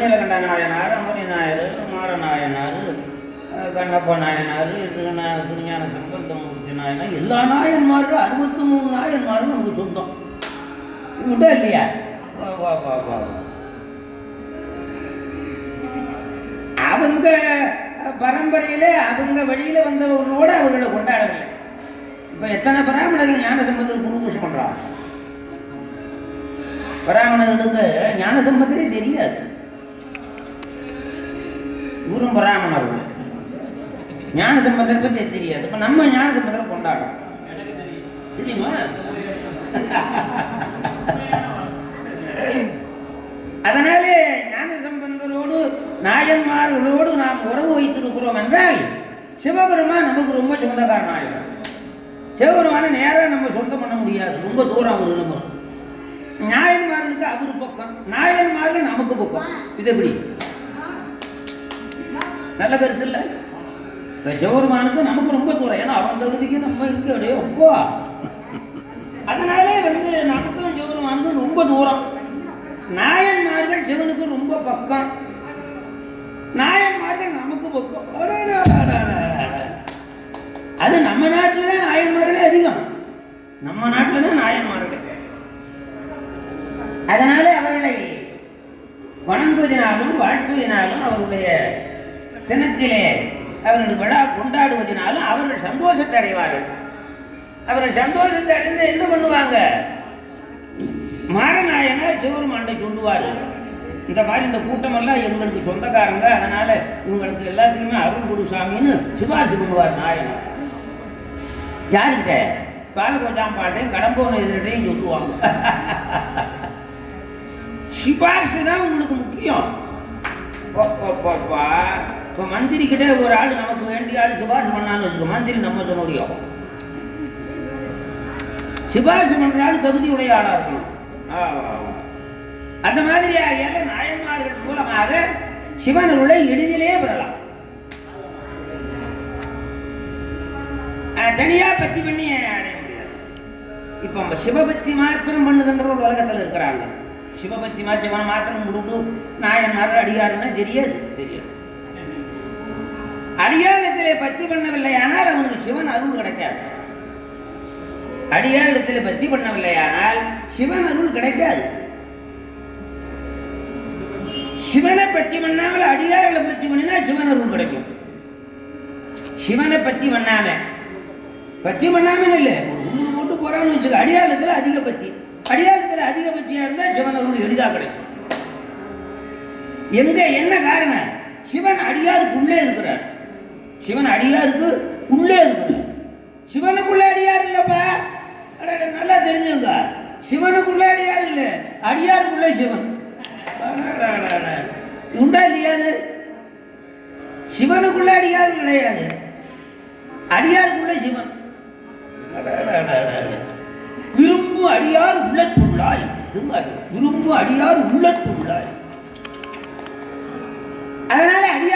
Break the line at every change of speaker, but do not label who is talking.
நீலகண்ட நாயனார், அமரி நாயர், மாரநாயனார், கண்ணப்ப நாயனார், திருஞான சம்பந்தமூர்த்தி நாயனார், எல்லா நாயன்மார்களும் 63 நாயன்மாரும் நமக்கு சொந்தம். இவங்கள்ட்ட இல்லையா? அவங்க பரம்பரையில அவங்க வழியில வந்தவர்களோடு அவர்களை கொண்டாடவில்லை. இப்ப எத்தனை பிராமணர்கள் ஞான சம்பந்தர் குருபூஷம் பண்றாங்க. பிராமணர்களுக்கு ஞான சம்பந்தரே தெரியாது. குரு பிராமணர்கள் ஞான சம்பந்தரை பற்றி தெரியாது. இப்ப நம்ம ஞான சம்பந்தரை கொண்டாடுறோம், தெரியுமா? அதனாலே ஞான சம்பந்தரோடு நாயன்மார்களோடு நாம் உறவு வைத்திருக்கிறோம் என்றால் சிவபெருமான் நமக்கு ரொம்ப சொந்தக்காரனாயிடும். சிவபெருமான நேராக நம்ம சொந்தம் பண்ண முடியாது, ரொம்ப தூரம் அவர் விரும்புகிறோம். நாயன்மார்களுக்கு அவர் பக்கம், நாயன்மார்கள் நமக்கு பக்கம். இது எப்படி? நல்ல கருத்து இல்லை? சிவபெருமானுக்கு நமக்கு ரொம்ப தூரம், ஏன்னா அவன் தகுதிக்கு நம்ம இருக்கு அப்படியே ரொம்ப. அதனாலே நமக்கும் சிவபெருமானுக்கும் ரொம்ப தூரம். நாயன்மார்கள் சிவனுக்கு ரொம்ப பக்கம், நாயன்மார்கள் நமக்கு பக்கம். அது நம்ம நாட்டில் தான் நாயன்மார்களே அதிகம், நம்ம நாட்டில் தான் நாயன்மார்கள். அதனாலே அவர்களை வணங்குவதனாலும் வாழ்த்துவதனாலும் அவருடைய தினத்திலே அவர்கள் விழா கொண்டாடுவதனாலும் அவர்கள் சந்தோஷத்தை அடைவார்கள். அவர்கள் சந்தோஷத்தை அடைந்து என்ன பண்ணுவாங்க? மாரநாயனார் சிவபெருமான்கிட்ட சொல்லுவார், இந்த மாதிரி இந்த கூட்டமெல்லாம் எங்களுக்கு சொந்தக்காரங்க, அதனால இவங்களுக்கு எல்லாத்துக்குமே அருள் கொடு சாமின்னு சிபாரிசு பண்ணுவார் நாயனார். யாருக்கிட்ட? பாலகோட்டாம் பாட்டையும் கடம்போன எதிர்கிட்டையும் சொல்லுவாங்க. சிபாரிசு தான் உங்களுக்கு முக்கியம். இப்போ மந்திரி கிட்டே ஒரு ஆள் நமக்கு வேண்டிய ஆள் சிபாரிசு பண்ணான்னு வச்சுக்கோ, மந்திரி நம்ம சொல்ல முடியும். சிபாரிசு பண்ற ஆள் தகுதியுடைய ஆளா இருக்கணும். அந்த மாதிரியாக நாயன்மார்கள் மூலமாக சிவனருளை எளிதிலே பெறலாம். தனியா பத்தி பண்ணி அடைய முடியாது. இப்ப சிவபக்தி மாத்திரம் பண்ணுகின்றவர்கள் உலகத்தில் இருக்கிறாங்க. சிவபக்தி சிவனை மாத்திரம் முடிவு நாயன்மார்கள் அடியாருன்னா தெரியாது. அடியாளத்திலே பத்தி பண்ணவில்லை ஆனால் அவனுக்கு சிவன் அருள் கிடைக்காது. அடியாளத்திலே பத்தி பண்ணவில்லையானால் சிவன் அருள் கிடைக்காது. சிவனை பத்தி பண்ணாமல் அடியார்களை பத்தி பண்ணினா சிவன் அருள் கிடைக்கும். சிவனை பத்தி பண்ணாம இல்லை, ஒரு உண்மை போட்டு போறான்னு வச்சுக்க. அடியாளத்தில் அதிக பத்தி, அடியாளத்தில் அதிக பத்தியா இருந்தால் சிவன் அருள் எளிதாக கிடைக்கும். எங்க என்ன காரணம்? சிவன் அடியாருக்கு உள்ளே இருக்கிறார். சிவன் அடியாருக்கு உள்ளே இருக்கிறார். சிவனுக்குள்ள அடியார் இல்லப்பா, நல்லா தெரிஞ்சுங்க. சிவனுக்குள்ள அடியார் இல்லை, அடியாருக்குள்ள சிவன் உண்டா இல்லையாது? சிவனுக்குள்ள அடியார் கிடையாது, அடியாருக்குள்ள சிவன். விரும்பு அடியார் உள்ளத்துள்ளாய், விரும்பு அடியார் உள்ளத்துள்ளாய்.